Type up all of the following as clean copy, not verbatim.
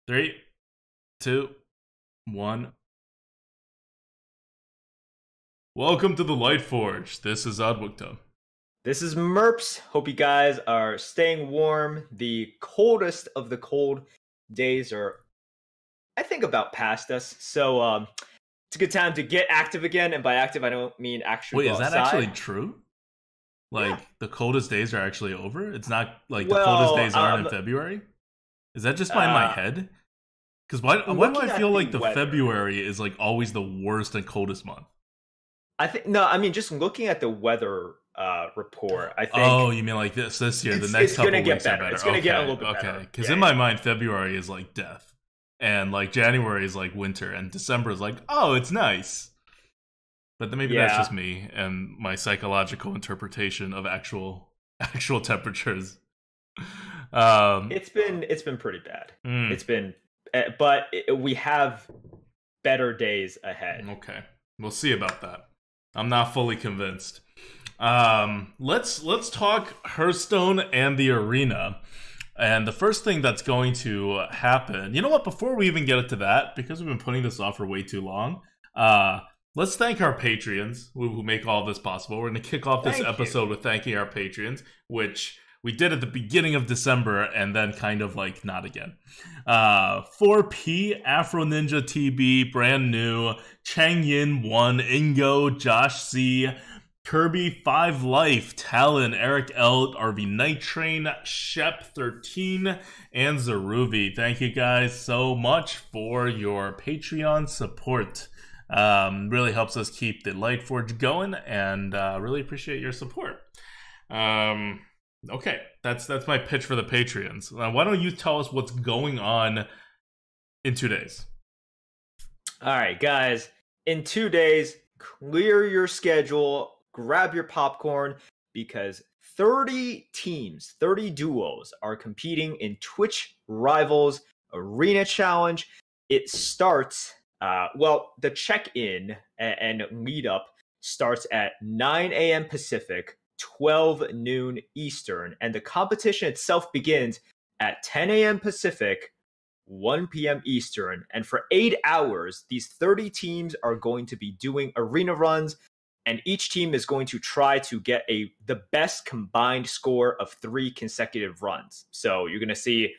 3, 2, 1. Welcome to the Lightforge. This is ADWCTA. This is Merps. Hope you guys are staying warm. The coldest of the cold days are, I think, about past us. So it's a good time to get active again. And by active, I don't mean actually Wait, go is that outside. actually true? Like, the coldest days are actually over? It's not like the Well, coldest days aren't in February? Is that just in my head? Because why do I feel like the February is like always the worst and coldest month? I mean, just looking at the weather report, I think. Oh, you mean like this year? The next couple weeks are better. It's gonna get a little bit better. Okay, because in my mind, February is like death, and like January is like winter, and December is like, oh, it's nice. But then maybe that's just me and my psychological interpretation of actual temperatures. It's been pretty bad. It's been, but we have better days ahead. Okay, we'll see about that. I'm not fully convinced. Let's talk Hearthstone and the arena. And the first thing that's going to happen, you know what, before we even get into that, because we've been putting this off for way too long, let's thank our Patreons who make all this possible. We're going to kick off this episode with thanking our Patreons, which we did at the beginning of December and then kind of like not again. 4P, Afro Ninja TB, brand new, Chang Yin 1, Ingo, Josh C, Kirby 5 Life, Talon, Eric L, RV Night Train, Shep 13, and Zaruvi. Thank you guys so much for your Patreon support. Really helps us keep the Lightforge going, and really appreciate your support. Okay, that's my pitch for the Patreons. Why don't you tell us what's going on in 2 days? All right, guys. In 2 days, clear your schedule, grab your popcorn, because 30 teams, 30 duos are competing in Twitch Rivals Arena Challenge. It starts, the check-in and lead-up starts at 9 a.m. Pacific, 12 noon Eastern, and the competition itself begins at 10 a.m. Pacific, 1 p.m. Eastern. And for 8 hours, these 30 teams are going to be doing arena runs, and each team is going to try to get the best combined score of 3 consecutive runs. So you're going to see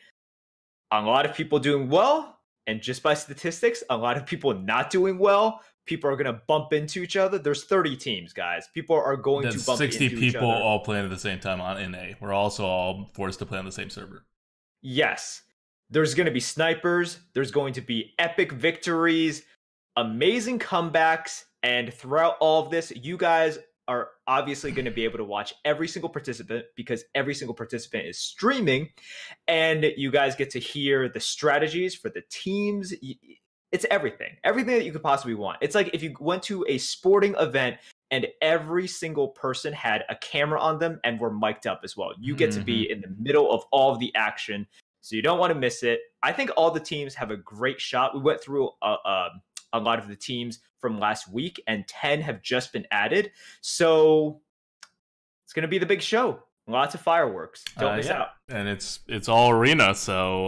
a lot of people doing well, and just by statistics, a lot of people not doing well. People are going to bump into each other. There's 30 teams, guys. People are going to bump into each other. 60 people all playing at the same time on NA. We're also all forced to play on the same server. Yes. There's going to be snipers. There's going to be epic victories, amazing comebacks. And throughout all of this, you guys are obviously going to be able to watch every single participant, because every single participant is streaming. And you guys get to hear the strategies for the teams. It's everything that you could possibly want. It's like if you went to a sporting event and every single person had a camera on them and were mic'd up as well. You get to be in the middle of all of the action, so you don't want to miss it. I think all the teams have a great shot. We went through a lot of the teams from last week, and 10 have just been added. So it's going to be the big show. Lots of fireworks. Don't miss out. And it's all arena, so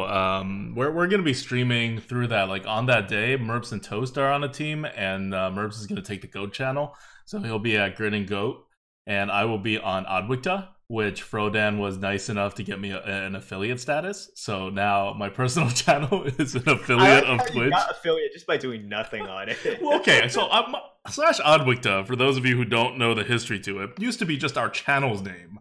we're gonna be streaming through that. Like on that day, Merps and Toast are on a team, and Merps is gonna take the Goat channel, so he'll be at Grin and Goat, and I will be on ADWCTA, which Frodan was nice enough to get me an affiliate status. So now my personal channel is an affiliate of Twitch. You got affiliate just by doing nothing on it. Well, okay, so slash ADWCTA, for those of you who don't know the history to it, used to be just our channel's name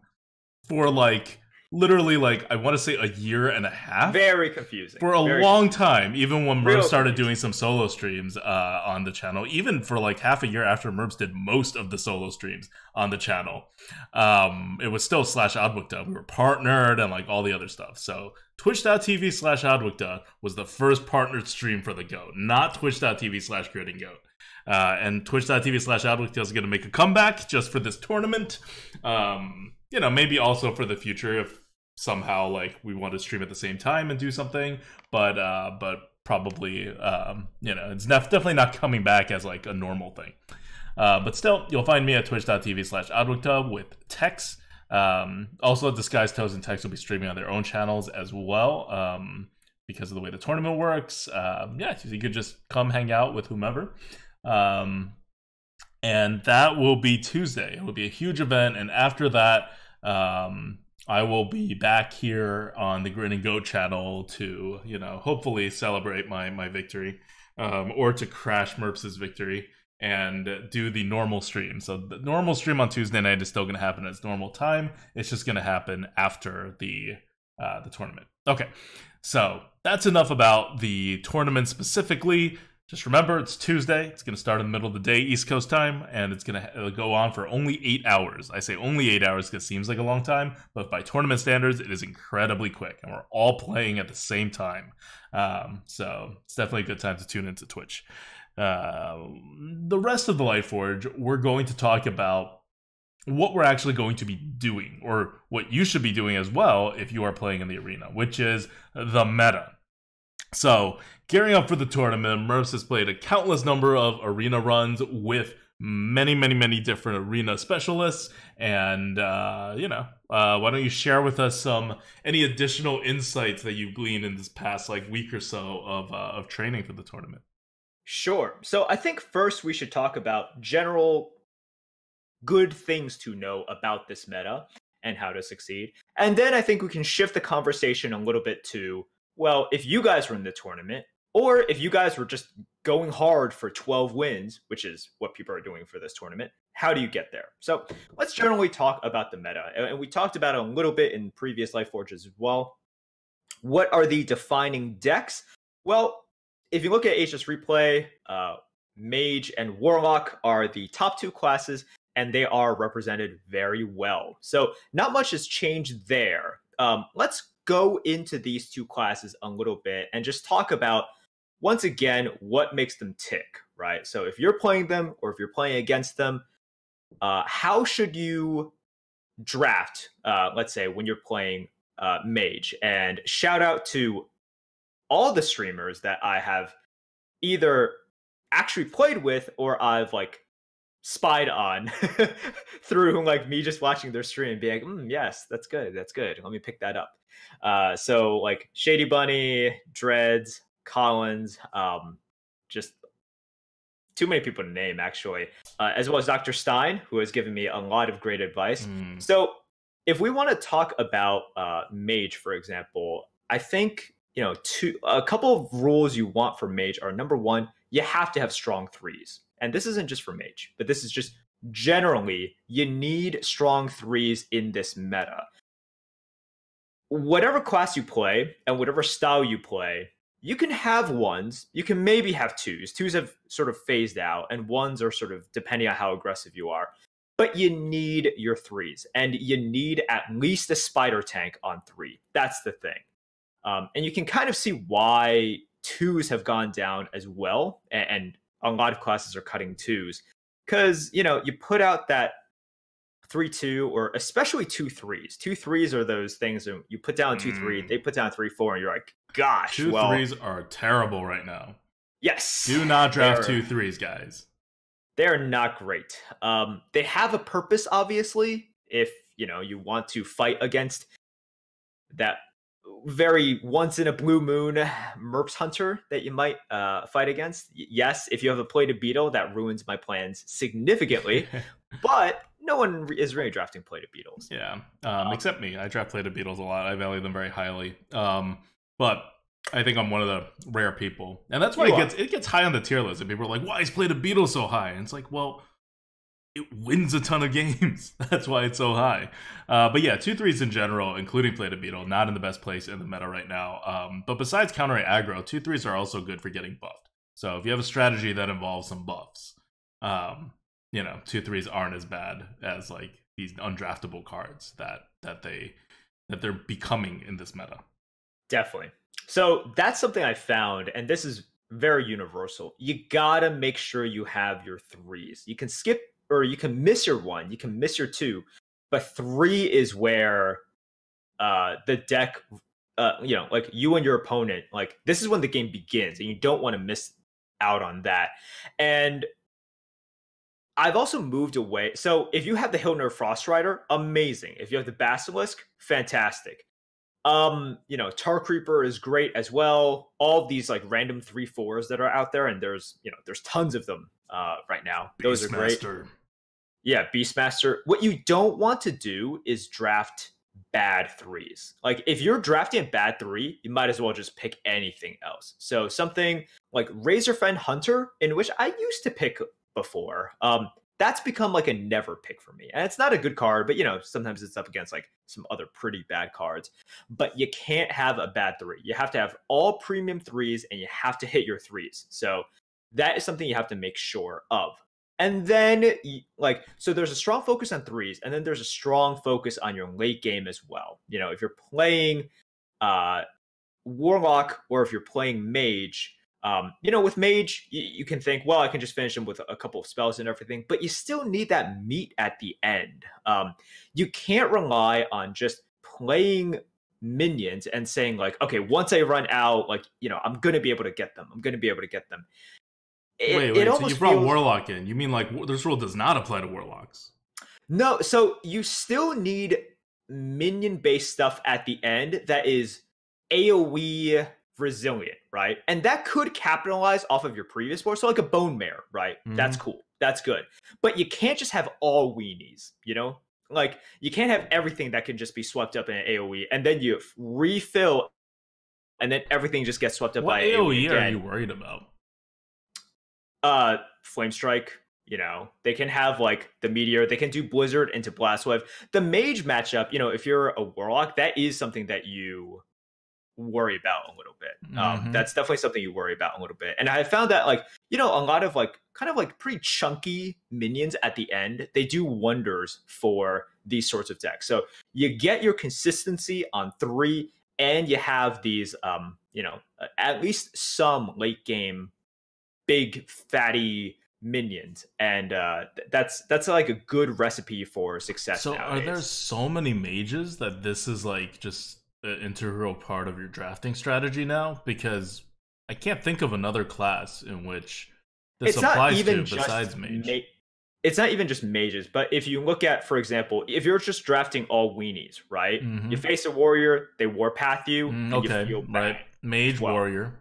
for like literally like I want to say a year and a half. Very confusing. For a long time, even when Merps started doing some solo streams on the channel, even for like half a year after Merps did most of the solo streams on the channel, it was still slash ADWCTA. We were partnered and like all the other stuff. So twitch.tv slash ADWCTA was the first partnered stream for the GOAT, not twitch.tv slash Grid and Goat. And twitch.tv slash ADWCTA is going to make a comeback just for this tournament. You know, maybe also for the future if somehow like we want to stream at the same time and do something, but probably you know, it's definitely not coming back as like a normal thing. But still, you'll find me at twitch.tv slash ADWCTA with Tex. Also, Disguised Toes and Tex will be streaming on their own channels as well. because of the way the tournament works. Yeah, you could just come hang out with whomever. And that will be Tuesday. It will be a huge event, and after that, I will be back here on the Grin and Goat channel to, hopefully celebrate my victory, or to crash Merps' victory and do the normal stream. So the normal stream on Tuesday night is still going to happen at its normal time. It's just going to happen after the tournament. Okay, so that's enough about the tournament specifically. Just remember, it's Tuesday. It's going to start in the middle of the day, East Coast time, and it's going to go on for only 8 hours. I say only 8 hours because it seems like a long time, but by tournament standards, it is incredibly quick, and we're all playing at the same time. So it's definitely a good time to tune into Twitch. The rest of the Lightforge, we're going to talk about what we're actually going to be doing, or what you should be doing as well if you are playing in the arena, which is the meta. So, gearing up for the tournament, Merps has played a countless number of arena runs with many different arena specialists, and why don't you share with us any additional insights that you've gleaned in this past week or so of training for the tournament? Sure. So I think first we should talk about general good things to know about this meta and how to succeed, and then I think we can shift the conversation a little bit to, well, if you guys were in the tournament, or if you guys were just going hard for 12 wins, which is what people are doing for this tournament, how do you get there? So let's generally talk about the meta. And we talked about it a little bit in previous Lightforges as well. What are the defining decks? Well, if you look at HS Replay, Mage and Warlock are the top 2 classes, and they are represented very well. So not much has changed there. Let's go into these 2 classes a little bit and just talk about, once again, what makes them tick, right? So if you're playing them or if you're playing against them, how should you draft, let's say, when you're playing Mage? And shout out to all the streamers that I have either actually played with or I've spied on through me just watching their stream, being like, yes, that's good, let me pick that up. So Shady Bunny, Dreads, Collins, just too many people to name, actually, as well as Dr. Stein, who has given me a lot of great advice. So if we want to talk about Mage, for example, I think a couple of rules you want for Mage are, number one, you have to have strong 3s. And this isn't just for Mage, but this is just generally, you need strong 3s in this meta. Whatever class you play and whatever style you play, you can have 1s, you can maybe have 2s. 2s have sort of phased out, and 1s are sort of depending on how aggressive you are. But you need your 3s, and you need at least a spider tank on 3. That's the thing. And you can kind of see why 2s have gone down as well, and a lot of classes are cutting 2s. Because, you put out that 3-2, or especially 2-3s. 2-3s are those things that you put down 2-3, they put down 3-4, and you're like, gosh, 2-3s are terrible right now. Yes. Do not draft 2-3s, guys. They're not great. They have a purpose, obviously, if, you want to fight against that very once in a blue moon Merps hunter that you might fight against. Yes, if you have a plated beetle, that ruins my plans significantly, but no one is really drafting plated beetles. Yeah, except me. I draft plated beetles a lot. I value them very highly. But I think I'm one of the rare people, and that's why it gets high on the tier list. And people are like, "Why is plated beetle so high?" And it's like, well, it wins a ton of games. That's why it's so high. But yeah, 2-3s in general, including plated beetle, not in the best place in the meta right now. But besides countering aggro, 2-3s are also good for getting buffed. So if you have a strategy that involves some buffs, 2-3s aren't as bad as these undraftable cards that they're becoming in this meta. Definitely. So that's something I found, and this is very universal. You gotta make sure you have your 3s. You can skip, or you can miss your 1, you can miss your 2, but 3 is where the deck, you and your opponent, this is when the game begins, and you don't want to miss out on that. And I've also moved away. So if you have the Hildner Frost Rider, amazing. If you have the Basilisk, fantastic. Tar Creeper is great as well. All of these like random 3/4s that are out there, and there's tons of them right now. Those are great. Yeah, Beastmaster. What you don't want to do is draft bad 3s. Like if you're drafting a bad 3, you might as well just pick anything else. So something like Razorfen Hunter, in which I used to pick before. That's become like a never pick for me. And it's not a good card, but sometimes it's up against like some other pretty bad cards. But you can't have a bad 3. You have to have all premium 3s and you have to hit your 3s. So that is something you have to make sure of. And then so there's a strong focus on 3s, and then there's a strong focus on your late game as well. If you're playing Warlock or if you're playing Mage, with Mage, you can think, well, I can just finish him with a couple of spells and everything, but you still need that meat at the end. You can't rely on just playing minions and saying like, okay, once I run out, I'm going to be able to get them. Wait, so you brought Warlock in. You mean like this rule does not apply to Warlocks? No, so you still need minion-based stuff at the end that is AoE resilient, right? And that could capitalize off of your previous board. So like a Bone Mare, right? Mm-hmm. That's cool. That's good. But you can't just have all weenies, Like you can't have everything that can just be swept up in an AoE and then you refill and then everything just gets swept up by AoE again. Are you worried about? Flame Strike, they can have like the Meteor, they can do Blizzard into Blast Wave. The Mage matchup, if you're a Warlock, that is something that you worry about a little bit. Mm-hmm. That's definitely something you worry about a little bit. And I found that a lot of kind of pretty chunky minions at the end, they do wonders for these sorts of decks. So you get your consistency on 3 and you have these, at least some late game big fatty minions, and that's like a good recipe for success. So nowadays. Are there so many mages that this is like just an integral part of your drafting strategy now? Because I can't think of another class in which this applies to besides mage. It's not even just mages, but if you look at, for example, if you're just drafting all weenies, right? Mm-hmm. You face a warrior, they warpath you, and okay, you feel bad. Right. Mage warrior.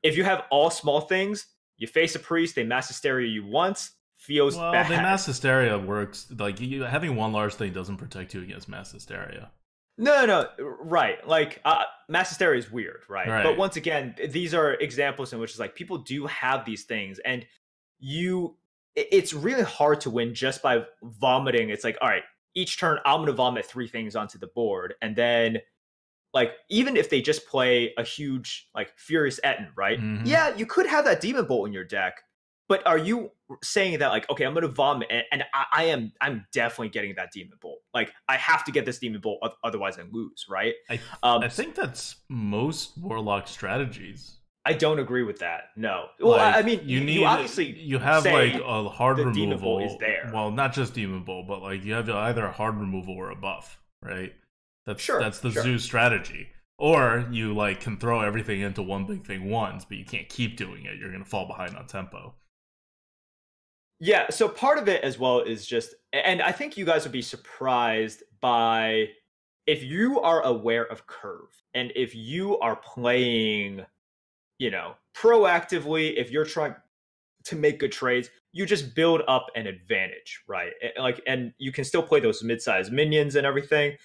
If you have all small things, you face a priest, they mass hysteria you once, feels bad. The mass hysteria works. Like having one large thing doesn't protect you against mass hysteria. No, right. Like mass hysteria is weird, right? But once again, these are examples in which it's like people do have these things, and it's really hard to win just by vomiting. It's like, all right, each turn I'm gonna vomit 3 things onto the board, and then like even if they just play a huge like Furious Etten, right? Mm-hmm. Yeah, you could have that Demon Bolt in your deck, but are you saying that like, okay, I'm gonna vomit and I'm definitely getting that Demon Bolt? Like I have to get this Demon Bolt, otherwise I lose, right? I think that's most Warlock strategies. I don't agree with that. No. Well, I mean, you obviously you have like a hard the removal. Demon Bolt is there. Well, not just Demon Bolt, but like you have either a hard removal or a buff, right? That's the Zoo strategy. Or you like can throw everything into one big thing once, but you can't keep doing it. You're going to fall behind on tempo. Yeah, so part of it as well is just, and I think you guys would be surprised by if you are aware of curve and if you are playing, proactively, if you're trying to make good trades, you just build up an advantage, right? And you can still play those mid-sized minions and everything.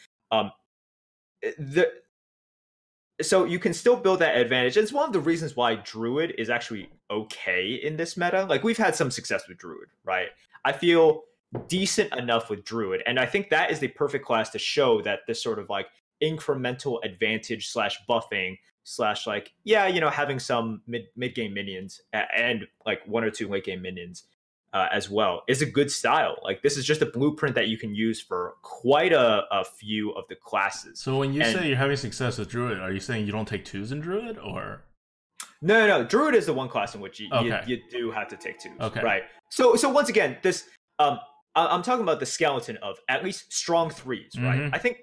So you can still build that advantage. And it's one of the reasons why Druid is actually okay in this meta. Like we've had some success with Druid, right? I feel decent enough with Druid. And I think that is the perfect class to show that this sort of like incremental advantage / buffing / like, having some mid-game minions and like 1 or 2 late-game minions as well is a good style. Like this is just a blueprint that you can use for quite a few of the classes. So when you say you're having success with Druid, are you saying you don't take 2s in Druid, or? No. Druid is the one class in which you do have to take 2s. Okay. Right. So once again, this I'm talking about the skeleton of at least strong 3s, right? Mm-hmm. I think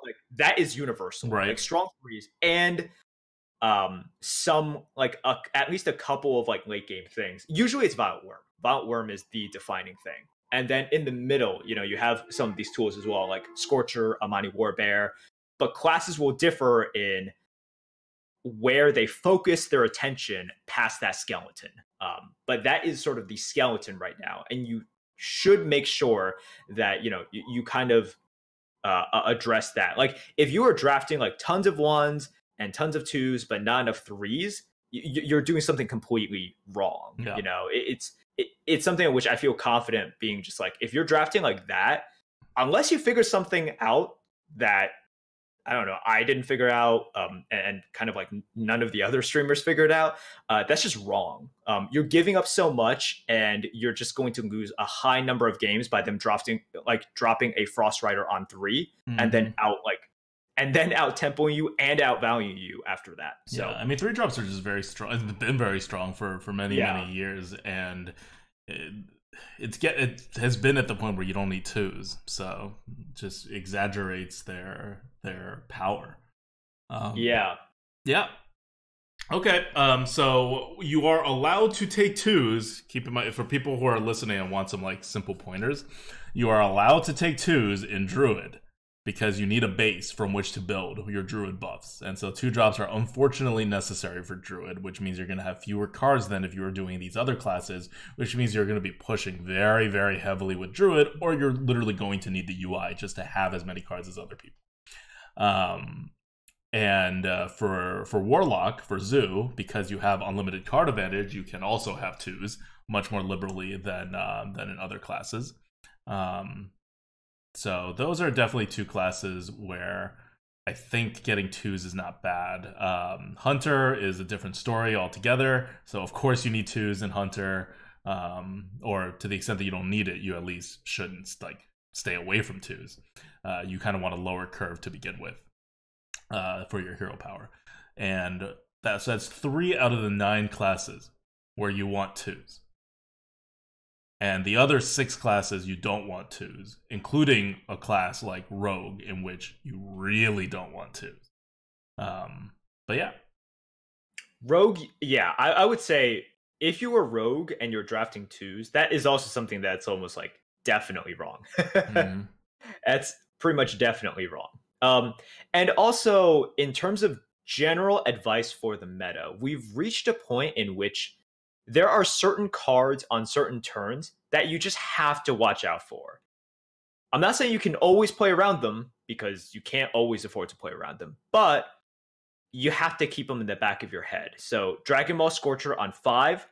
like that is universal. Right. Like strong 3s and some like at least a couple of like late game things. Usually it's Violent Worm. Violent Worm is the defining thing. And then in the middle, you have some of these tools as well, like Scorcher, Amani Warbear. but classes will differ in where they focus their attention past that skeleton. But that is sort of the skeleton right now, and you should make sure that you kind of address that. Like if you are drafting like tons of ones and tons of twos, but not enough threes, you're doing something completely wrong. Yeah. It's something in which I feel confident being just like, if you're drafting like that, unless you figure something out that I don't know, I didn't figure out, and kind of like none of the other streamers figured out, that's just wrong. You're giving up so much, and you're just going to lose a high number of games by them dropping a Frost Rider on 3, and then out tempoing you and out valuing you after that. So yeah, I mean, 3-drops are just very strong. It's been very strong for many years, and it has been at the point where you don't need 2s, so just exaggerates their power. Yeah. Okay. So you are allowed to take 2s. Keep in mind, for people who are listening and want some like simple pointers, you are allowed to take 2s in Druid, because you need a base from which to build your Druid buffs. And so 2-drops are unfortunately necessary for Druid, which means you're going to have fewer cards than if you were doing these other classes, which means you're going to be pushing very, very heavily with Druid, or you're literally going to need the UI just to have as many cards as other people. For Warlock, for Zoo, because you have unlimited card advantage, you can also have 2s much more liberally than in other classes. So those are definitely 2 classes where I think getting 2s is not bad. Hunter is a different story altogether. So of course you need 2s in Hunter, or to the extent that you don't need it, you at least shouldn't like stay away from 2s. You kind of want a lower curve to begin with for your hero power. And that's 3 out of the 9 classes where you want 2s. And the other 6 classes you don't want 2s, including a class like Rogue, in which you really don't want 2s. But yeah. Rogue, yeah, I would say if you were Rogue and you're drafting 2s, that is also something that's almost like definitely wrong. That's pretty much definitely wrong. And also, in terms of general advice for the meta, we've reached a point in which there are certain cards on certain turns that you just have to watch out for. I'm not saying you can always play around them, because you can't always afford to play around them, but you have to keep them in the back of your head. So Dragon Ball Scorcher on 5,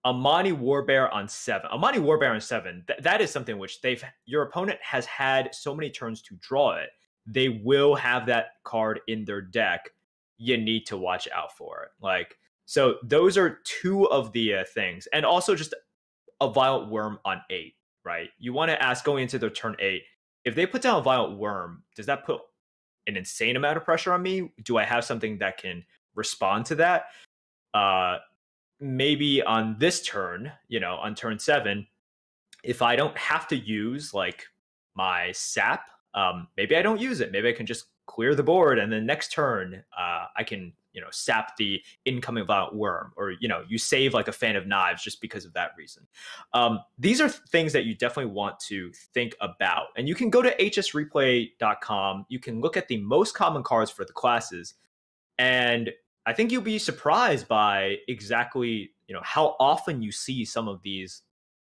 Amani Warbear on 7. Amani Warbear on 7, that is something which your opponent has had so many turns to draw it. They will have that card in their deck. You need to watch out for it. So those are 2 of the things. And also just a Violent Worm on 8, right? You want to ask, going into their turn 8, if they put down a Violent Worm, does that put an insane amount of pressure on me? Do I have something that can respond to that? Maybe on this turn, on turn 7, if I don't have to use like my sap, maybe I don't use it. Maybe I can just clear the board, and then next turn I can sap the incoming Violent Worm, or you save like a Fan of Knives just because of that reason. These are things that you definitely want to think about, and you can go to hsreplay.com. You can look at the most common cards for the classes, and I think you'll be surprised by exactly how often you see some of these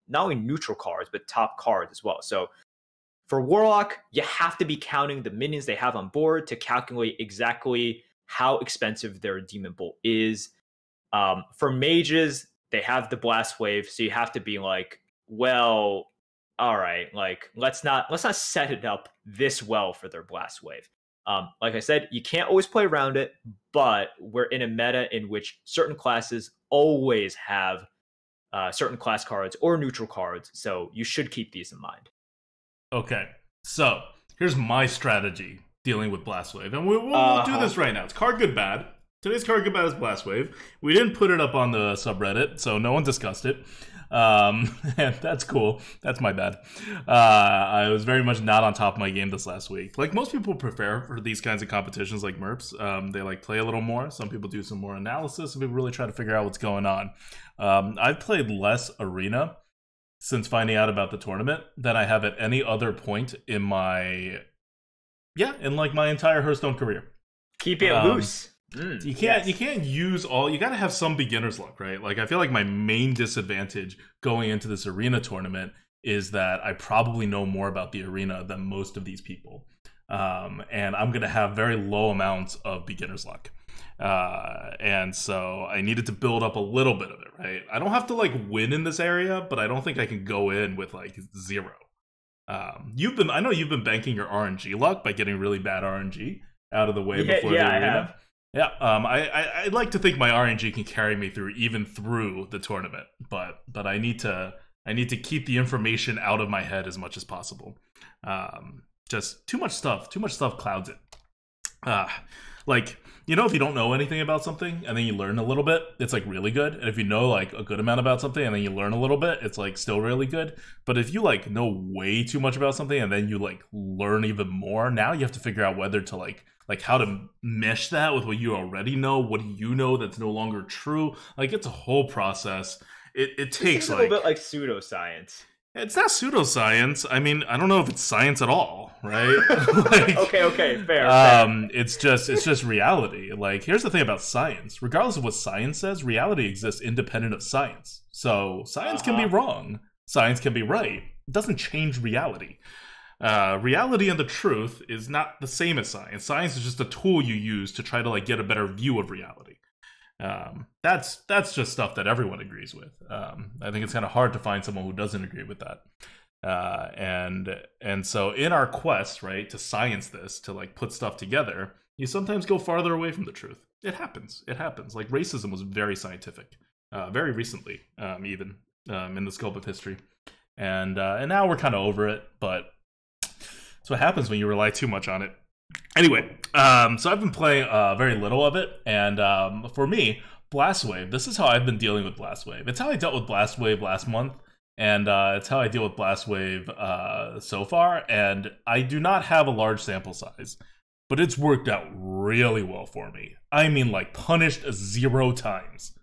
not only neutral cards but top cards as well. So for Warlock, you have to be counting the minions they have on board to calculate exactly how expensive their Demon Bolt is. For Mages, they have the Blast Wave, so you have to be like, well, all right, like let's not set it up this well for their Blast Wave. Like I said, you can't always play around it, but we're in a meta in which certain classes always have certain class cards or neutral cards, so you should keep these in mind. Okay, so here's my strategy dealing with Blast Wave, and we'll do this right now. It's Card Good Bad. Today's Card Good Bad is Blast Wave. We didn't put it up on the subreddit, so no one discussed it. And that's cool. That's my bad. I was very much not on top of my game this last week. Like most people prepare for these kinds of competitions like Merps. They like play a little more. Some people do some more analysis. Some people really try to figure out what's going on. I've played less Arena since finding out about the tournament than I have at any other point in my Yeah, in like my entire Hearthstone career. Keep it loose. You can't use all. You got to have some beginner's luck, right? Like I feel like my main disadvantage going into this arena tournament is that I probably know more about the arena than most of these people, and I'm gonna have very low amounts of beginner's luck. And so I needed to build up a little bit of it, right? I don't have to like win in this area, but I don't think I can go in with like 0. I know you've been banking your RNG luck by getting really bad RNG out of the way before the arena. I have. Yeah, I'd like to think my RNG can carry me through the tournament, but I need to keep the information out of my head as much as possible. Just too much stuff clouds it. Like, you know, if you don't know anything about something and then you learn a little bit, it's like really good. And if you know like a good amount about something and then you learn a little bit, it's like still really good. But if you like know way too much about something and then you like learn even more, now you have to figure out whether to like how to mesh that with what you already know. What do you know that's no longer true? Like it's a whole process. It takes a little bit like pseudoscience. It's not pseudoscience. I mean, I don't know if it's science at all, right? Like, okay, fair. It's just reality. Like, here's the thing about science. Regardless of what science says, reality exists independent of science. So science can be wrong. Science can be right. It doesn't change reality. Reality and the truth is not the same as science. Science is just a tool you use to try to like get a better view of reality. That's just stuff that everyone agrees with. I think it's kind of hard to find someone who doesn't agree with that. And so in our quest, right, to science this, to like put stuff together, you sometimes go farther away from the truth. It happens. Like racism was very scientific, very recently, even in the scope of history. And now we're kind of over it, but that's what happens when you rely too much on it. Anyway, so I've been playing very little of it, and for me, Blast Wave, this is how I've been dealing with Blast Wave. It's how I dealt with Blast Wave last month, and it's how I deal with Blast Wave so far, and I do not have a large sample size, but it's worked out really well for me. I mean, like, punished 0 times.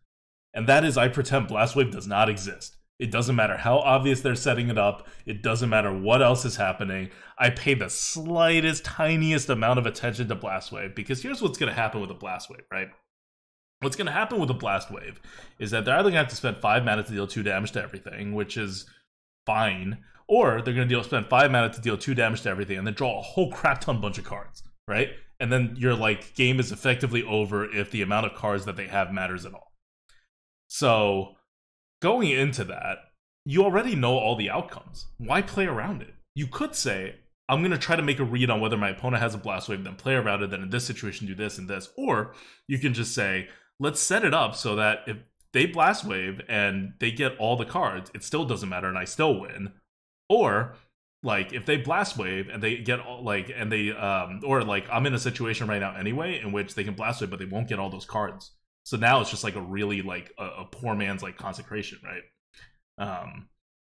And that is, I pretend Blast Wave does not exist. It doesn't matter how obvious they're setting it up. It doesn't matter what else is happening. I pay the slightest, tiniest amount of attention to Blast Wave, because here's what's going to happen with a Blast Wave, right? What's going to happen with a Blast Wave is that they're either going to have to spend 5 mana to deal 2 damage to everything, which is fine, or they're going to spend 5 mana to deal 2 damage to everything and then draw a whole crap ton bunch of cards, right? And then your like game is effectively over if the amount of cards that they have matters at all. So going into that, you already know all the outcomes. Why play around it? You could say, I'm going to try to make a read on whether my opponent has a Blast Wave, then play around it, then in this situation do this and this. Or you can just say, let's set it up so that if they Blast Wave and they get all the cards, it still doesn't matter and I still win. Or like if they Blast Wave and they get all, like, and they or like I'm in a situation right now anyway in which they can Blast Wave but they won't get all those cards. So now it's just like a really like a poor man's like consecration, right?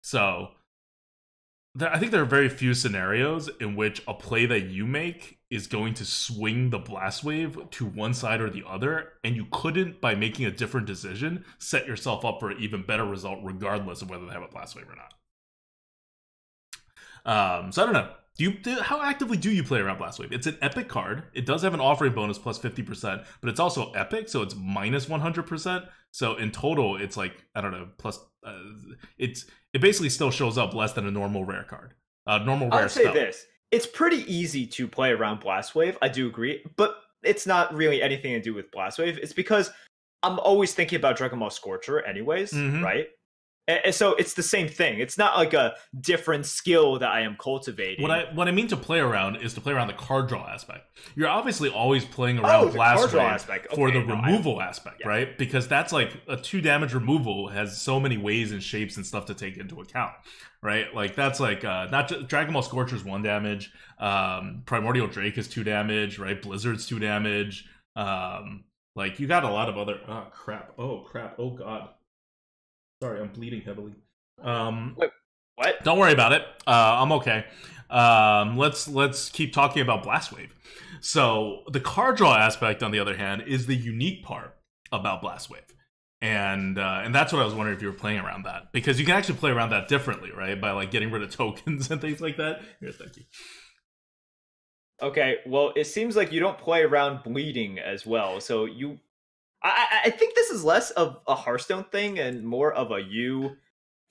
So I think there are very few scenarios in which a play that you make is going to swing the Blast Wave to one side or the other, and you couldn't, by making a different decision, set yourself up for an even better result regardless of whether they have a Blast Wave or not. So I don't know. How actively do you play around Blast Wave? It's an epic card. It does have an offering bonus plus 50%, but it's also epic, so it's minus 100%. So in total, it's like, I don't know, plus... it basically still shows up less than a normal rare card. Normal rare spell. I'll say this. It's pretty easy to play around Blast Wave, I do agree, but it's not really anything to do with Blast Wave. It's because I'm always thinking about Dragonmaw Scorcher anyways, right? And so it's the same thing. It's not like a different skill that I am cultivating. What I mean to play around is to play around the card draw aspect. You're obviously always playing around Blast Wave for the removal aspect, right? Because that's like a 2 damage removal has so many ways and shapes and stuff to take into account, right? Like that's like not just Dragonmaw Scorcher's 1 damage, Primordial Drake is 2 damage, right? Blizzard's 2 damage. Like you got a lot of other oh god. Sorry, I'm bleeding heavily. Wait, what? Don't worry about it. I'm okay. Let's keep talking about Blast Wave. So the card draw aspect, on the other hand, is the unique part about Blast Wave, and that's what I was wondering if you were playing around that, because you can actually play around that differently, right? By like getting rid of tokens and things like that. Here, thank you. Okay, well, it seems like you don't play around bleeding as well. So I think this is less of a Hearthstone thing and more of a you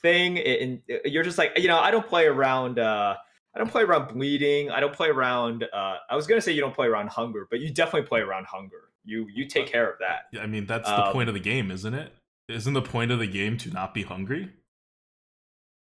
thing. And you're just like, I don't play around. I don't play around bleeding. I don't play around. I was gonna say you don't play around hunger, but you definitely play around hunger. You take care of that. Yeah, I mean, that's the point of the game, isn't it? Isn't the point of the game to not be hungry?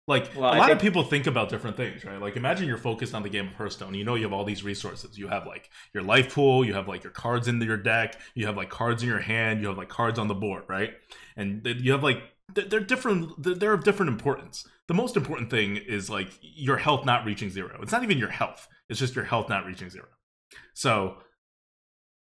Like, Well, a lot of people think about different things, right? Like, imagine you're focused on the game of Hearthstone. You know you have all these resources. You have, like, your life pool. You have, like, your cards into your deck. You have, like, cards in your hand. You have, like, cards on the board, right? And you have, like, they're different. They're of different importance. The most important thing is, like, your health not reaching zero. It's not even your health. It's just your health not reaching zero. So,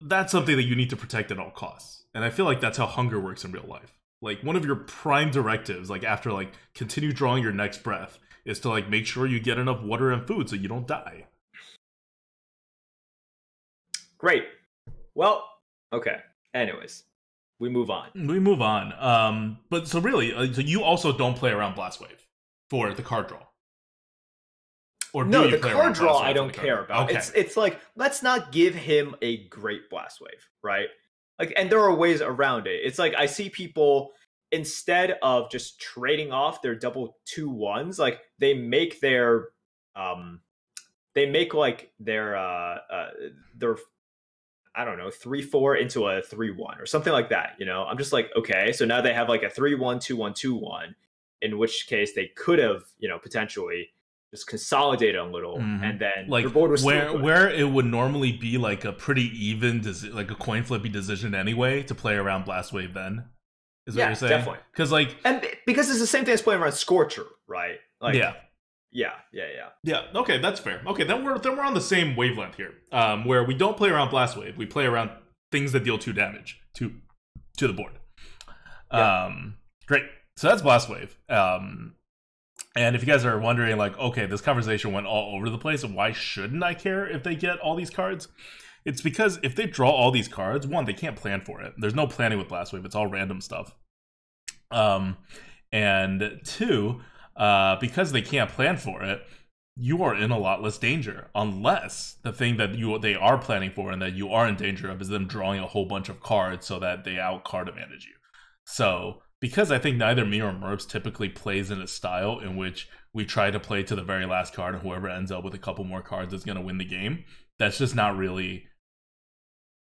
that's something that you need to protect at all costs. And I feel like that's how hunger works in real life. Like, one of your prime directives, like, after, like, continue drawing your next breath, is to, like, make sure you get enough water and food so you don't die. Great. Well, okay. Anyways, we move on. But, so really, so you also don't play around Blast Wave for the card draw? Or no, the card draw I don't care about. Okay. It's like, let's not give him a great Blast Wave, right? Like, and there are ways around it. It's like I see people, instead of just trading off their double 2/1s, like they make their I don't know, 3/4 into a 3/1 or something like that. I'm just like, okay, so now they have like a 3/1 2/1 2/1, in which case they could have potentially just consolidate a little, and then like your board was where it would normally be like a pretty even, like a coin flippy decision anyway to play around Blast Wave. Then is what you're saying? Definitely, because it's the same thing as playing around Scorcher, right? Like, yeah. Okay, that's fair. Okay, then we're on the same wavelength here, where we don't play around Blast Wave. We play around things that deal 2 damage to the board. Great. So that's Blast Wave. And if you guys are wondering, like, okay, this conversation went all over the place, and why shouldn't I care if they get all these cards? It's because if they draw all these cards, one, they can't plan for it. There's no planning with Blast Wave. It's all random stuff. And two, because they can't plan for it, you are in a lot less danger, unless the thing that they are planning for and that you are in danger of is them drawing a whole bunch of cards so that they out-card advantage you. So, because I think neither me or Merps typically plays in a style in which we try to play to the very last card, and whoever ends up with a couple more cards is going to win the game, that's just not really...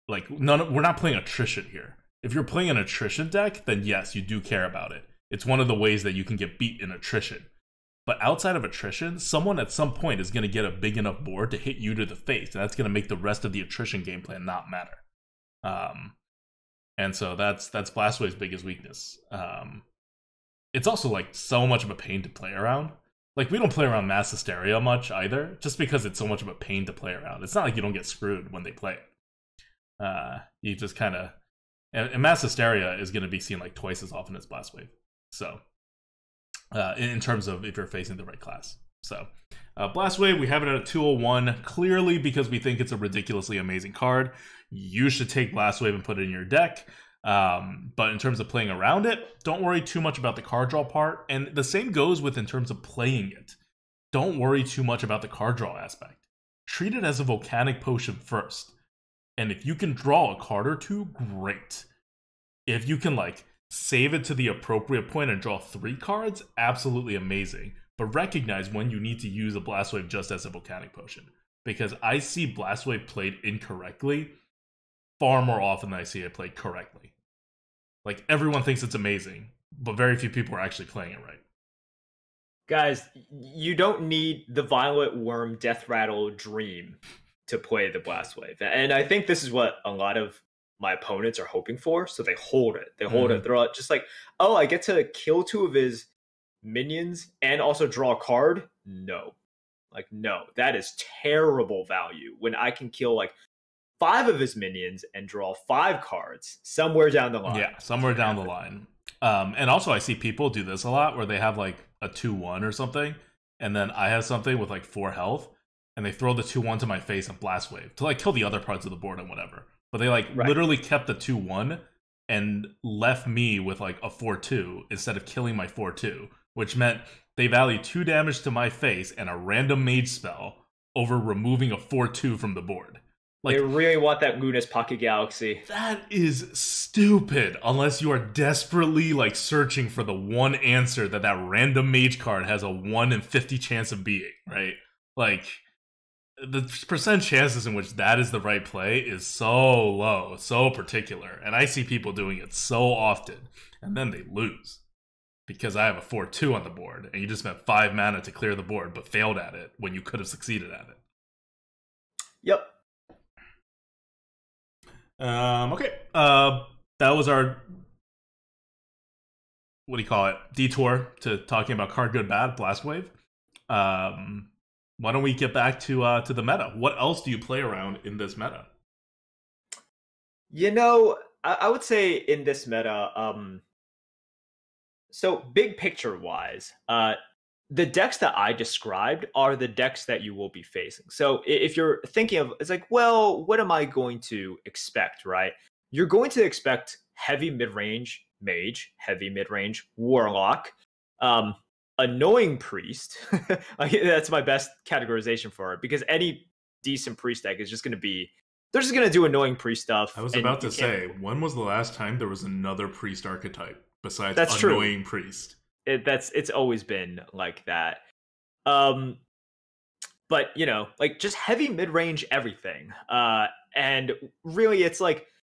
Like, we're not playing attrition here. If you're playing an attrition deck, then yes, you do care about it. It's one of the ways that you can get beat in attrition. But outside of attrition, someone at some point is going to get a big enough board to hit you to the face, and that's going to make the rest of the attrition game plan not matter. And so that's Blast Wave's biggest weakness. It's also like so much of a pain to play around. Like, we don't play around Mass Hysteria much either, just because it's so much of a pain to play around. It's not like you don't get screwed when they play it. You just kind of... And Mass Hysteria is going to be seen like twice as often as Blast Wave. So, in terms of if you're facing the right class. So, Blast Wave, we have it at a 201, clearly because we think it's a ridiculously amazing card. You should take Blast Wave and put it in your deck. But in terms of playing around it, don't worry too much about the card draw part. And the same goes with in terms of playing it. Don't worry too much about the card draw aspect. Treat it as a volcanic potion first. And if you can draw a card or two, great. If you can, like, save it to the appropriate point and draw 3 cards, absolutely amazing. But recognize when you need to use a Blast Wave just as a volcanic potion. Because I see Blast Wave played incorrectly far more often than I see it played correctly. Like, everyone thinks it's amazing, but very few people are actually playing it right. Guys, you don't need the Violet Worm Death Rattle Dream to play the Blast Wave. And I think this is what a lot of my opponents are hoping for, so they hold it. They hold it. They're just like, oh, I get to kill 2 of his minions and also draw a card? No. Like, no. That is terrible value when I can kill, like, 5 of his minions and draw 5 cards somewhere down the line. Yeah, somewhere down the line. And also I see people do this a lot where they have like a 2/1 or something, and then I have something with like 4 health, and they throw the 2/1 to my face and Blast Wave to like kill the other parts of the board and whatever. But they like literally kept the 2/1 and left me with like a 4/2 instead of killing my 4/2, which meant they value 2 damage to my face and a random mage spell over removing a 4/2 from the board. They really want that Luna's Pocket Galaxy. That is stupid, unless you are desperately searching for the one answer that random mage card has a 1 in 50 chance of being, right? The percent chances in which that is the right play is so low, so particular, and I see people doing it so often, and then they lose. Because I have a 4/2 on the board, and you just spent 5 mana to clear the board, but failed at it when you could have succeeded at it. Yep. Okay. That was our, what do you call it, detour to talking about card good bad, Blast Wave. Why don't we get back to the meta? What else do you play around in this meta? I would say in this meta, so big picture wise, the decks that I described are the decks that you will be facing. So if you're thinking of, it's well, what am I going to expect, right? You're going to expect heavy mid-range Mage, heavy mid-range Warlock, annoying Priest. That's my best categorization for it, because any decent Priest deck is just going to be, they're just going to do annoying Priest stuff. I was about to say, when was the last time there was another Priest archetype besides That's annoying true. Priest? It's always been like that. But just heavy mid-range everything. And really it's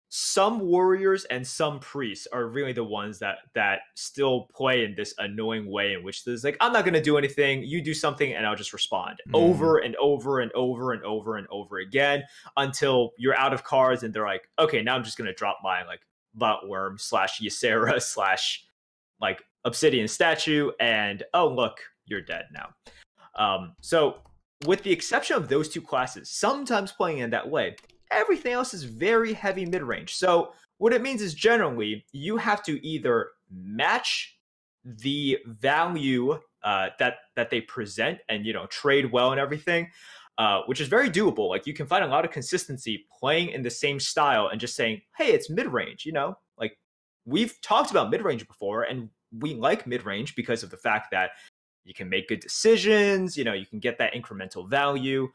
some warriors and some priests are really the ones that still play in this annoying way in which there's I'm not going to do anything, you do something and I'll just respond over and over and over and over and over again until you're out of cards and they're okay, now I'm just going to drop my Botworm / Ysera / Obsidian Statue, and oh look, you're dead now. So with the exception of those two classes sometimes playing in that way, everything else is very heavy mid-range. So what it means is generally you have to either match the value that they present and trade well and everything, which is very doable. You can find a lot of consistency playing in the same style and just saying, hey, it's mid-range. We've talked about mid-range before, and we like mid-range because of the fact that you can make good decisions, you can get that incremental value,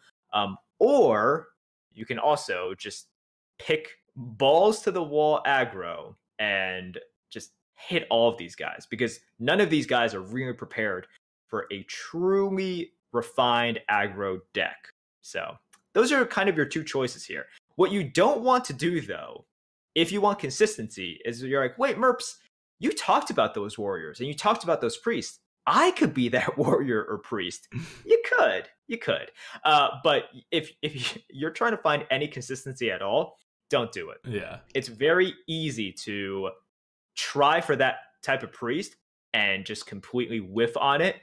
or you can also just pick balls to the wall aggro and just hit all of these guys, because none of these guys are really prepared for a truly refined aggro deck. So those are kind of your two choices here. What you don't want to do, though, if you want consistency, is you're wait, Merps, you talked about those warriors and you talked about those priests. I could be that warrior or priest. You could. But if you're trying to find any consistency at all, don't do it. Yeah. It's very easy to try for that type of priest and just completely whiff on it.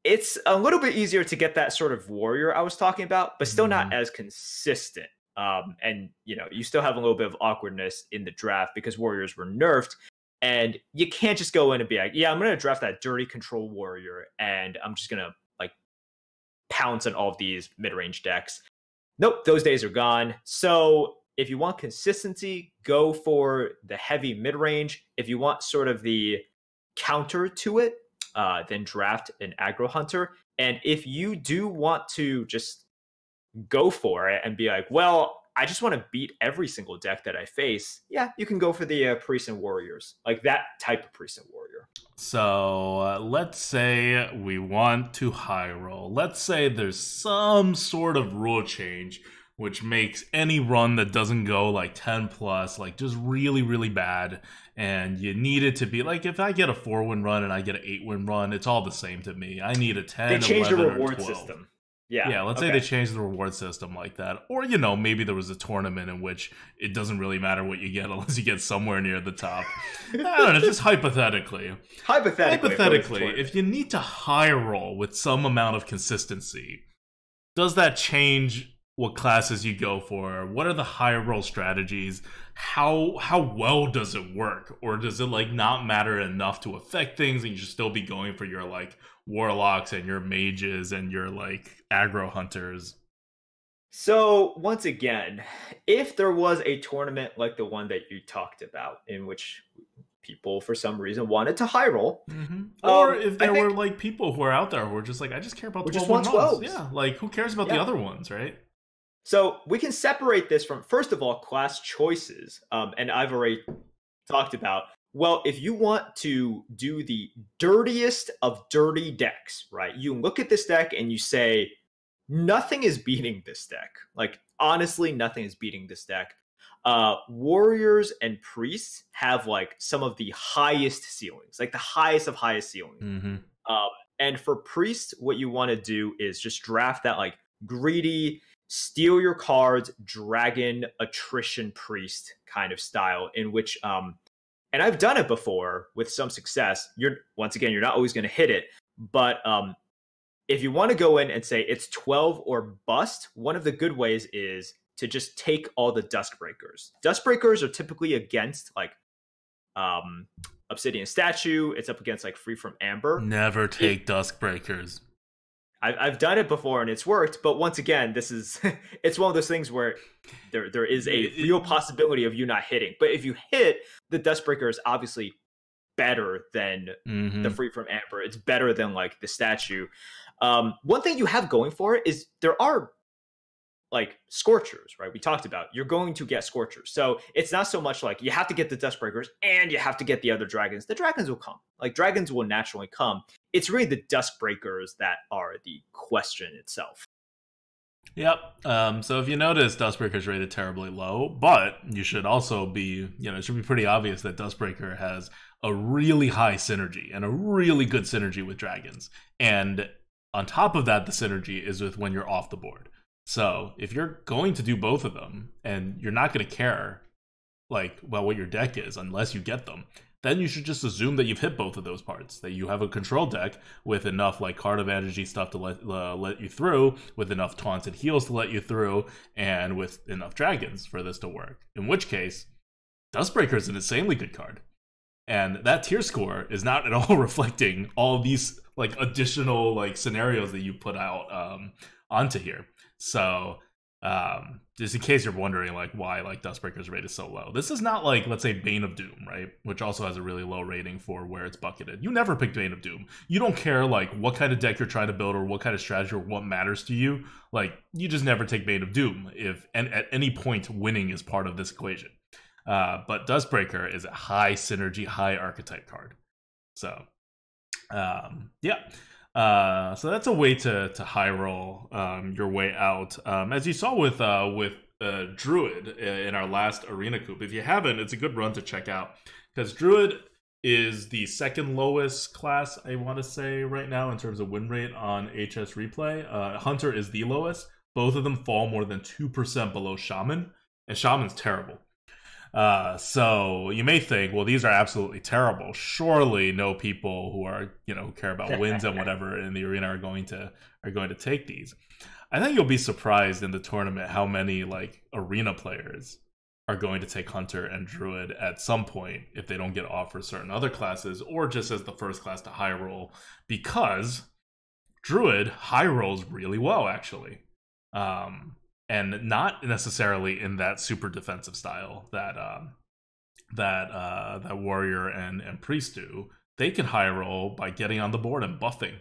It's a little bit easier to get that sort of warrior I was talking about, but still not as consistent. And you still have a little bit of awkwardness in the draft because warriors were nerfed. And you can't just go in and be yeah, I'm going to draft that dirty control warrior and I'm just going to pounce on all of these mid-range decks. Nope, those days are gone. So if you want consistency, go for the heavy mid-range. If you want sort of the counter to it, then draft an aggro hunter. And if you do want to just go for it and be well, I just want to beat every single deck that I face, yeah, you can go for the Priest and Warriors, that type of Priest and Warrior. So let's say we want to high roll. Let's say there's some sort of rule change which makes any run that doesn't go 10 plus just really, really bad. And you need it to be if I get a 4-win run and I get an 8-win run, it's all the same to me. I need a 10, they changed 11, the reward or 12. system. Yeah, let's say they changed the reward system like that. Or, maybe there was a tournament in which it doesn't really matter what you get unless you get somewhere near the top. I don't know, just hypothetically. Hypothetically, if you need to high roll with some amount of consistency, does that change what classes you go for? What are the high roll strategies? How well does it work? Or does it not matter enough to affect things and you should still be going for your warlocks and your mages and your aggro hunters? So once again, if there was a tournament like the one that you talked about in which people for some reason wanted to high roll. Or if there were like people who are out there who are just like, I just care about 12 ones. Yeah, like who cares about the other ones, right? So we can separate this from, first of all, class choices. And I've already talked about, well, if you want to do the dirtiest of dirty decks, right? You look at this deck and you say, nothing is beating this deck. Like, honestly, nothing is beating this deck. Warriors and priests have like some of the highest ceilings, like the highest of highest ceilings. And for priests, what you want to do is just draft that like greedy, steal your cards, dragon attrition priest kind of style, in which and I've done it before with some success. Once again, you're not always going to hit it, but if you want to go in and say it's 12 or bust, one of the good ways is to just take all the Duskbreakers. Duskbreakers are typically against like Obsidian Statue. It's up against like Free from Amber. Never take Duskbreakers. I've done it before and it's worked, but once again, this is it's one of those things where there is a real possibility of you not hitting. But if you hit, the Duskbreaker is obviously better than the Free from Amber. It's better than like the statue. One thing you have going for it is there are like Scorchers, right? We talked about you're going to get Scorchers. So it's not so much like you have to get the Duskbreakers and you have to get the other dragons. The dragons will come. Like dragons will naturally come. It's really the Duskbreakers that are the question itself. Yep. So if you notice, Duskbreaker is rated terribly low, but you should also be, it should be pretty obvious that Duskbreaker has a really high synergy and a really good synergy with dragons. And on top of that, the synergy is with when you're off the board. So if you're going to do both of them and you're not going to care like about what your deck is unless you get them, then you should just assume that you've hit both of those parts, that you have a control deck with enough like card advantage stuff to let you through, with enough taunts and heals to let you through, and with enough dragons for this to work. In which case, Duskbreaker is an insanely good card. And that tier score is not at all reflecting all these like additional like scenarios that you put out onto here. So just in case you're wondering like why like Duskbreaker's rate is so low, this is not like, let's say, Bane of Doom, right, which also has a really low rating for where it's bucketed. You never pick Bane of Doom. You don't care like what kind of deck you're trying to build or what kind of strategy or what matters to you. Like you just never take Bane of Doom if and at any point winning is part of this equation. But Duskbreaker is a high synergy, high archetype card. So yeah. So that's a way to high roll your way out. As you saw with Druid in our last Arena Coup. If you haven't, it's a good run to check out, because Druid is the second lowest class, I want to say, right now in terms of win rate on HS Replay. Hunter is the lowest. Both of them fall more than 2% below Shaman, and Shaman's terrible. So you may think, well, these are absolutely terrible. Surely no people who are, who care about wins and whatever in the arena are going to take these. I think you'll be surprised in the tournament how many like arena players are going to take Hunter and Druid at some point if they don't get offered certain other classes, or just as the first class to high roll, because Druid high rolls really well actually. And not necessarily in that super defensive style that warrior and priest do. They can high roll by getting on the board and buffing.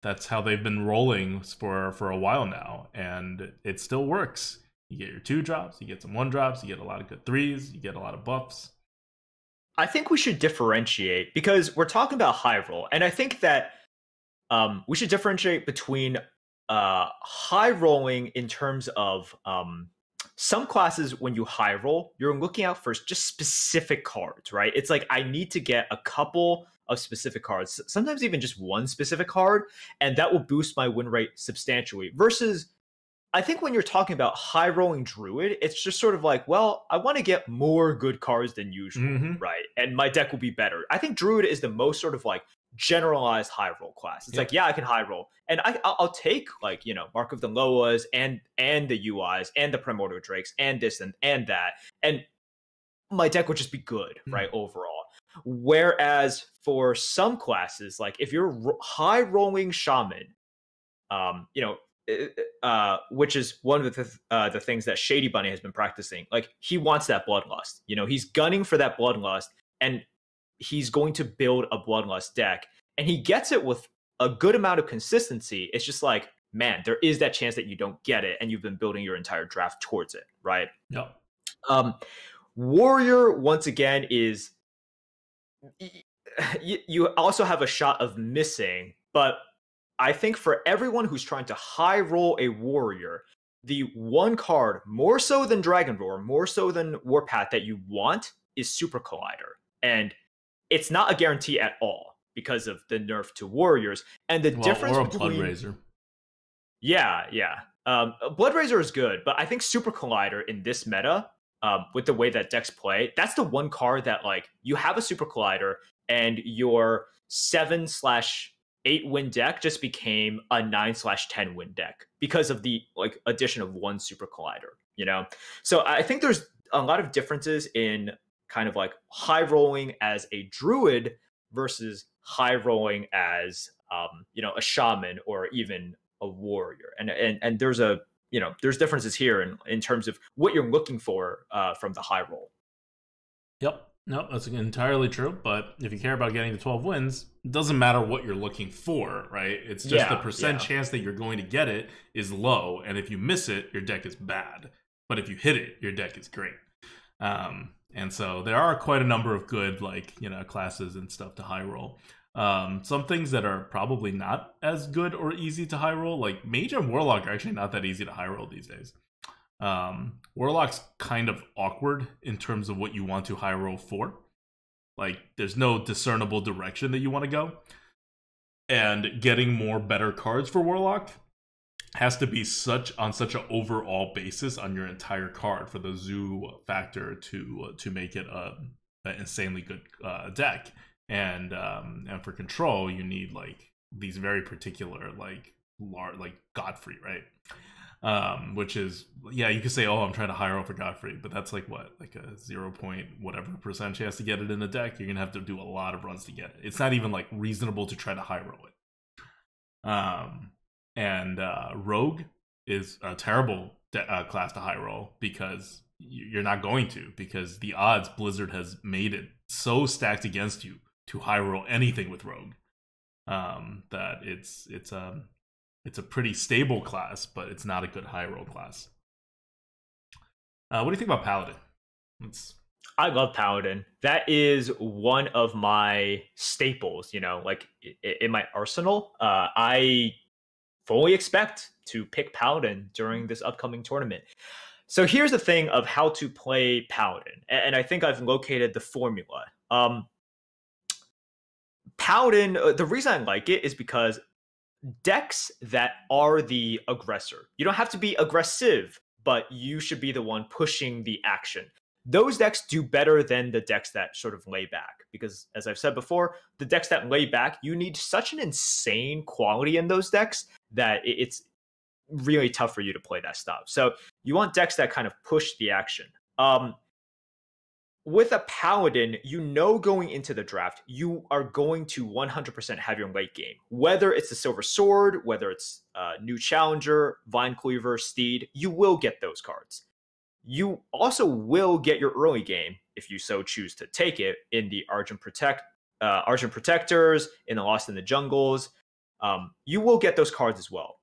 That's how they've been rolling for a while now, and it still works. You get your 2-drops, you get some 1-drops, you get a lot of good 3s, you get a lot of buffs. I think we should differentiate, because we're talking about high roll, and I think that we should differentiate between high rolling in terms of some classes. When you high roll, you're looking out for just specific cards, right? It's like, I need to get a couple of specific cards, sometimes even just one specific card, and that will boost my win rate substantially. Versus, I think when you're talking about high rolling Druid, it's just sort of like, well, I want to get more good cards than usual, right? And my deck will be better. I think Druid is the most sort of like generalized high roll class. It's like, yeah, I can high roll, and I'll take like, Mark of the Loas and the UIs and the Primordial Drakes and this and that, and my deck would just be good, right, overall. Whereas for some classes, like if you're high rolling Shaman, which is one of the things that Shady Bunny has been practicing. Like, he wants that bloodlust. He's gunning for that bloodlust, and he's going to build a Bloodlust deck, and he gets it with a good amount of consistency. It's just like, man, there is that chance that you don't get it, and you've been building your entire draft towards it, right? Yeah. Warrior, once again, is you also have a shot of missing, but I think for everyone who's trying to high roll a warrior, the one card, more so than Dragon Roar, more so than Warpath, that you want is Super Collider. And it's not a guarantee at all because of the nerf to warriors. And the difference or a between... Bloodraiser. Yeah. Bloodraiser is good, but I think Super Collider in this meta, with the way that decks play, that's the one card that, like, you have a Super Collider and your 7/8 win deck just became a 9/10 win deck because of the, like, addition of one Super Collider, you know? So I think there's a lot of differences in kind of like high rolling as a druid versus high rolling as, a shaman or even a warrior. And there's there's differences here in terms of what you're looking for from the high roll. Yep. No, that's entirely true. But if you care about getting the 12 wins, it doesn't matter what you're looking for, right? It's just the percent chance that you're going to get it is low. And if you miss it, your deck is bad. But if you hit it, your deck is great. And so there are quite a number of good, classes and stuff to high roll. Some things that are probably not as good or easy to high roll, like Mage and Warlock, are actually not that easy to high roll these days. Warlock's kind of awkward in terms of what you want to high roll for. Like, there's no discernible direction that you want to go. And getting more better cards for Warlock has to be on such an overall basis on your entire card for the zoo factor to make it an insanely good deck. And for control, you need like these very particular like Godfrey, right? Which is, you could say, oh, I'm trying to high roll for Godfrey, but that's like a 0. whatever percent chance to get it in a deck. You're gonna have to do a lot of runs to get it. It's not even like reasonable to try to high roll it. And Rogue is a terrible class to high roll because you're not going to, because the odds Blizzard has made it so stacked against you to high roll anything with Rogue that it's a pretty stable class, but it's not a good high roll class. What do you think about Paladin? I love Paladin. That is one of my staples, in my arsenal. I fully expect to pick Paladin during this upcoming tournament. So here's the thing of how to play Paladin, and I think I've located the formula. Paladin, the reason I like it is because decks that are the aggressor, you don't have to be aggressive, but you should be the one pushing the action. Those decks do better than the decks that sort of lay back, because as I've said before, the decks that lay back, you need such an insane quality in those decks that it's really tough for you to play that stuff. So you want decks that kind of push the action. With a Paladin, going into the draft, you are going to 100% have your late game. Whether it's the Silver Sword, whether it's New Challenger, Vine Cleaver, Steed, you will get those cards. You also will get your early game, if you so choose to take it, in the Argent Protectors, in the Lost in the Jungles. You will get those cards as well.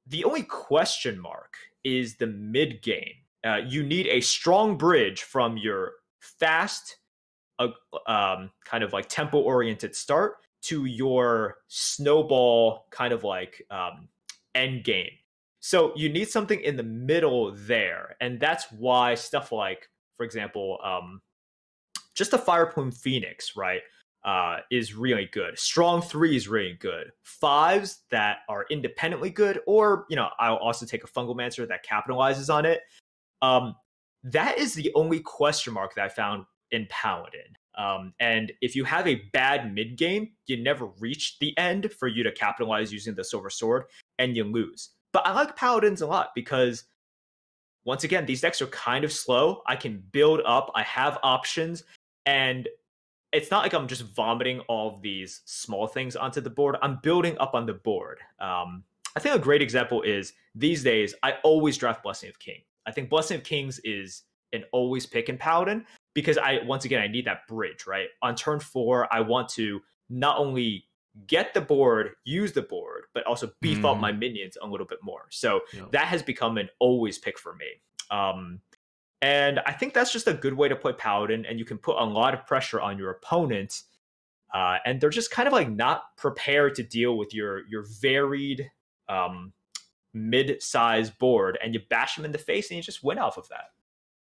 The only question mark is the mid game. You need a strong bridge from your fast, kind of like tempo-oriented start to your snowball kind of like end game. So you need something in the middle there, and that's why stuff like, for example, just a Fire Plume Phoenix, right, is really good. Strong 3 is really good. 5s that are independently good, or I'll also take a Fungalmancer that capitalizes on it. That is the only question mark that I found in Paladin. And if you have a bad mid game, you never reach the end for you to capitalize using the Silver Sword, and you lose. But I like Paladins a lot because, once again, these decks are kind of slow. I can build up. I have options. And it's not like I'm just vomiting all of these small things onto the board. I'm building up on the board. I think a great example is, these days, I always draft Blessing of King. I think Blessing of Kings is an always pick in Paladin because once again, I need that bridge, right? On turn 4, I want to not only get the board, use the board, but also beef up my minions a little bit more. So that has become an always pick for me. And I think that's just a good way to play Paladin, and you can put a lot of pressure on your opponent. And they're just kind of like not prepared to deal with your varied mid-sized board, and you bash them in the face and you just win off of that.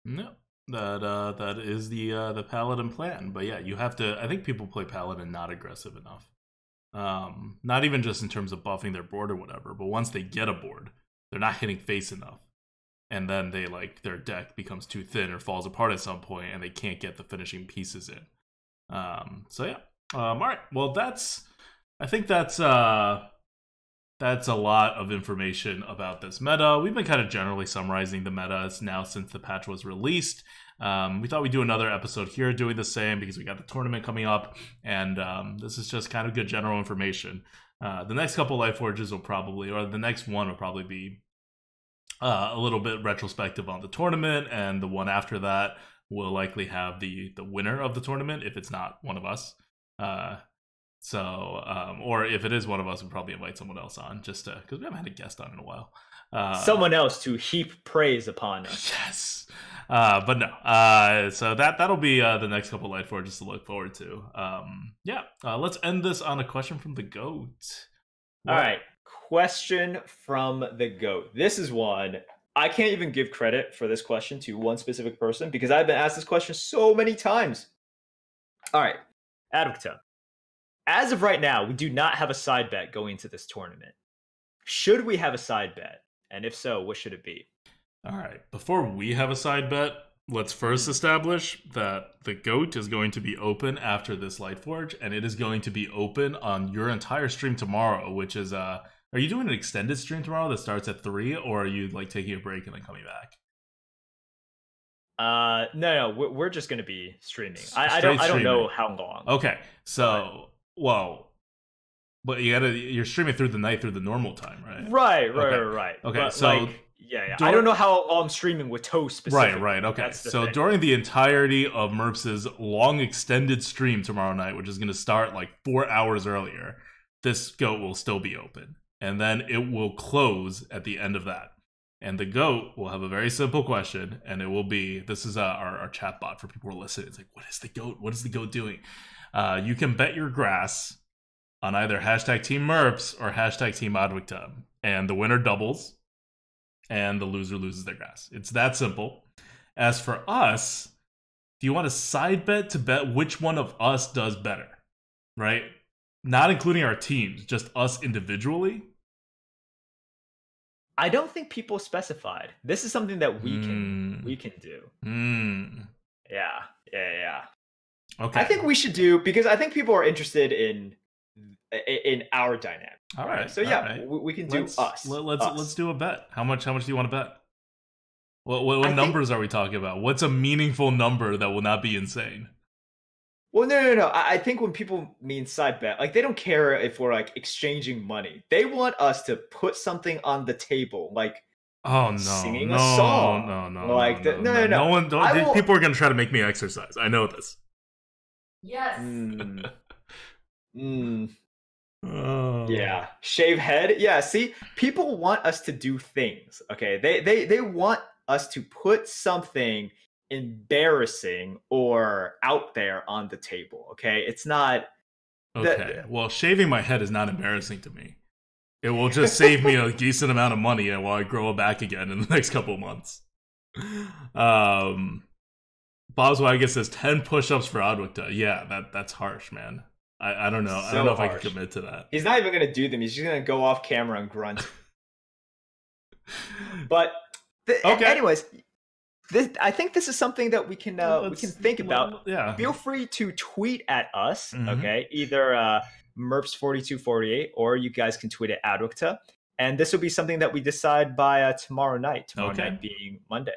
No, that is the Paladin plan. But yeah, you have to. I think people play Paladin not aggressive enough. Not even just in terms of buffing their board or whatever, but once they get a board, they're not hitting face enough, and then they their deck becomes too thin or falls apart at some point, and they can't get the finishing pieces in. So yeah. All right. Well, I think that's a lot of information about this meta. We've been kind of generally summarizing the meta now since the patch was released. We thought we'd do another episode here doing the same because we got the tournament coming up, and this is just kind of good general information. The next couple Lightforges will probably, or the next one will probably be a little bit retrospective on the tournament, and the one after that will likely have the winner of the tournament if it's not one of us. Or if it is one of us, we'll probably invite someone else on just because we haven't had a guest on in a while. Someone else to heap praise upon us. Yes. But no. So that'll be the next couple Lightforges to look forward to. Let's end this on a question from the GOAT. All right. Question from the GOAT. This is one. I can't even give credit for this question to one specific person because I've been asked this question so many times. All right. ADWCTA. As of right now, we do not have a side bet going into this tournament. Should we have a side bet? And if so, what should it be? All right. Before we have a side bet, let's first establish that the GOAT is going to be open after this Lightforge, and it is going to be open on your entire stream tomorrow, which is, are you doing an extended stream tomorrow that starts at 3, or are you taking a break and then coming back? No, we're just going to be streaming. I don't know how long. Okay. So, but you're streaming through the night through the normal time, right? Right. Okay, but so I don't know how long I'm streaming with Toast specifically. Right. Okay, so during the entirety of Merps' long extended stream tomorrow night, which is going to start 4 hours earlier, this GOAT will still be open, and then it will close at the end of that. And the GOAT will have a very simple question, and it will be, this is our chat bot for people who are listening. It's what is the GOAT? What is the GOAT doing? You can bet your grass on either hashtag Team Merps or hashtag Team ADWCTA, and the winner doubles, and the loser loses their grass. It's that simple. As for us, do you want a side bet to bet which one of us does better? Right? Not including our teams, just us individually? I don't think people specified. This is something that we can do. Yeah. Okay. I think we should do, because I think people are interested in our dynamic. All right. So we can do us. Let's do a bet. How much do you want to bet? What numbers are we talking about? What's a meaningful number that will not be insane? Well, no. I think when people mean side bet, they don't care if we're exchanging money. They want us to put something on the table, singing a song. No. No one. People are gonna try to make me exercise. I know this. Yes. Yeah. Shave head. Yeah. See, people want us to do things. Okay. They want us to put something embarrassing or out there on the table. Okay. It's not. Okay. Well, shaving my head is not embarrassing to me. It will just save me a decent amount of money while I grow it back again in the next couple of months. Bob's Wagon says 10 push-ups for ADWCTA. Yeah, that's harsh, man. I don't know. I don't know if I can commit to that. He's not even going to do them. He's just going to go off camera and grunt. But anyways, I think this is something that we can think about. Yeah. Feel free to tweet at us. Okay, either Merps4248 or you guys can tweet at ADWCTA, and this will be something that we decide by tomorrow night. Tomorrow night being Monday.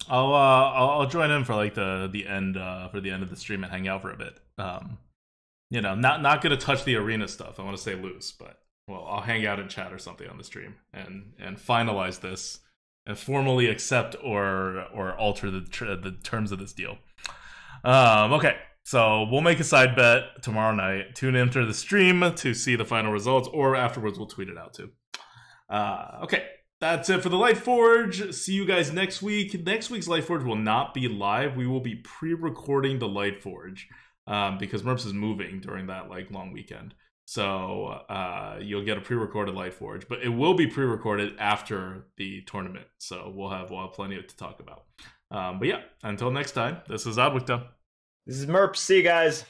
I'll join in for the end for the end of the stream and hang out for a bit. Not gonna touch the arena stuff. I want to stay loose, but I'll hang out and chat or something on the stream and finalize this and formally accept or alter the terms of this deal. Okay, so we'll make a side bet tomorrow night. Tune into the stream to see the final results, or afterwards we'll tweet it out too. Okay, that's it for the Lightforge. See you guys next week. Next week's Lightforge will not be live. We will be pre-recording the Lightforge because Merps is moving during that long weekend. So you'll get a pre-recorded Lightforge, but it will be pre-recorded after the tournament. So we'll have plenty to talk about. But yeah, until next time, this is ADWCTA. This is Merp. See you guys.